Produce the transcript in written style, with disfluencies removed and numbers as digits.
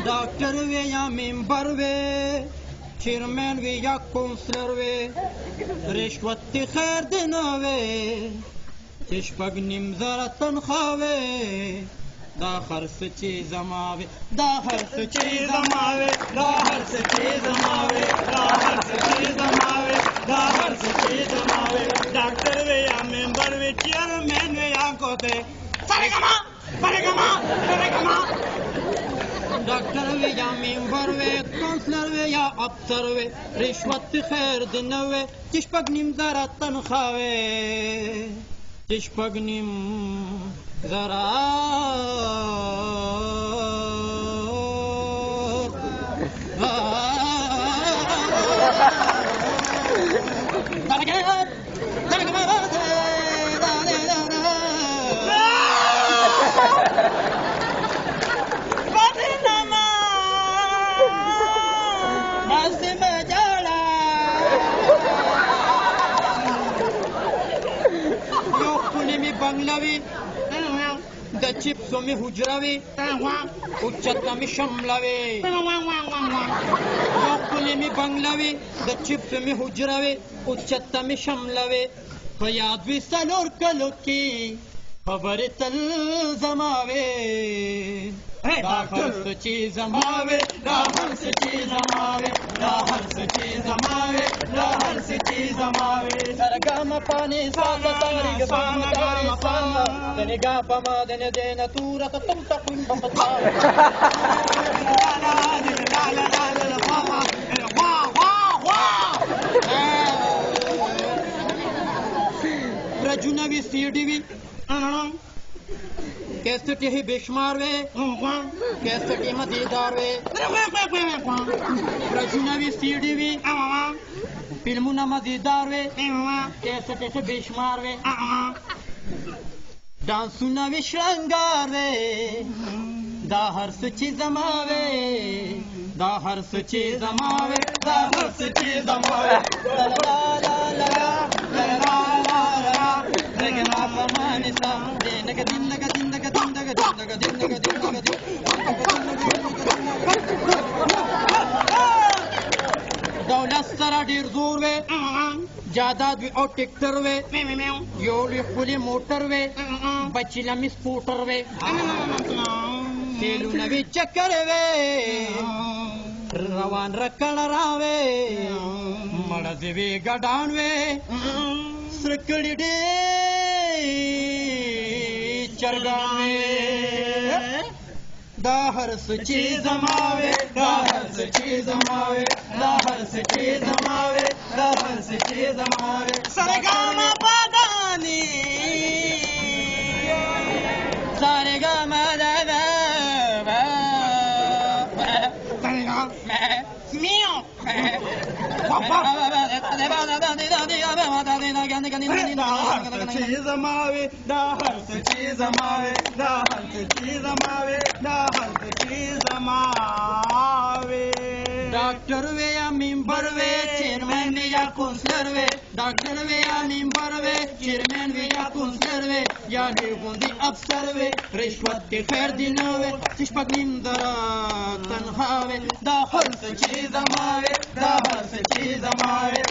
doctor वे या member वे chairman वे या counsellor वे रिश्वत खैर देना वे तिशपग निमजरा तनख्वाह वे दा खर्च चीज मावे दा खर्च चीज मावे दा खर्च चीज मावे दा खर्च चीज मावे दा खर्च चीज मावे डॉक्टर वे या मेंबर वे चेयरमैन वे या कोते सारेगामा डॉक्टर वे या मेंबर वे काउंसलर वे या अफसर वे रिश्वत खैर दिन वे तिशपग निमजरा तनख्वाह वे तिशपग निम जरा बंगलावी द चिप्सो में हुजरावे उच्चता में शमलावे योकुले में बंगलावे द चिप्सो में हुजरावे उच्चता में शमलावे फयाद भी सलोर कलो की खबर तल जमावे दाहर सची जमावे दाहर सची जमावे दाहर सची जमावे दाहर सची जमावे सरगम पानी साजा तारी गम तारी सामा तने गा पमा दने देना तूरा तुम तकुन बता ला ला वाह वाह वाह रजुनवी सीडीवी कैसेट ही बेशुमार वे कैसेट ही मजेदार वे रजुनवी सीडीवी फिल्मुना मजेदार वे कैसेट ही बेशुमार वे डांसुना वे श्रृंगार वे दाहर सची जमावे दाहर सची जमावे दाहर सची जमावे ला ला ला ला ला ला ला regna parmani sa denga dinga दौलत सरा ढेर जोर वे जायदाद वे और ट्रैक्टर वे योल खुली मोटर वे बच्चिला में स्कूटर वे तेलू नवी चक्कर वे रवान रकड़ रावे मर्द वे गडान वे सरकड़ी डे चरगावे दाहर सची जमावे दाहर सची जमावे दाहर सची जमावे दाहर सची जमावे सरगम पदानी सरगम जमावे दाहर सची जमावे दाहर सची जमावे दाहर सची जमावे डॉक्टर वे या मेंबर वे चेयरमैन या काउंसलर वे डॉक्टर वे या मेंबर वे चेयरमैन वे या काउंसलर वे या निगुंदी अफसर वे रिश्वत के खैर दिन वे तिशपग निमजरा तनख्वाह वे दाहर सची जमावे दाहर सची जमावे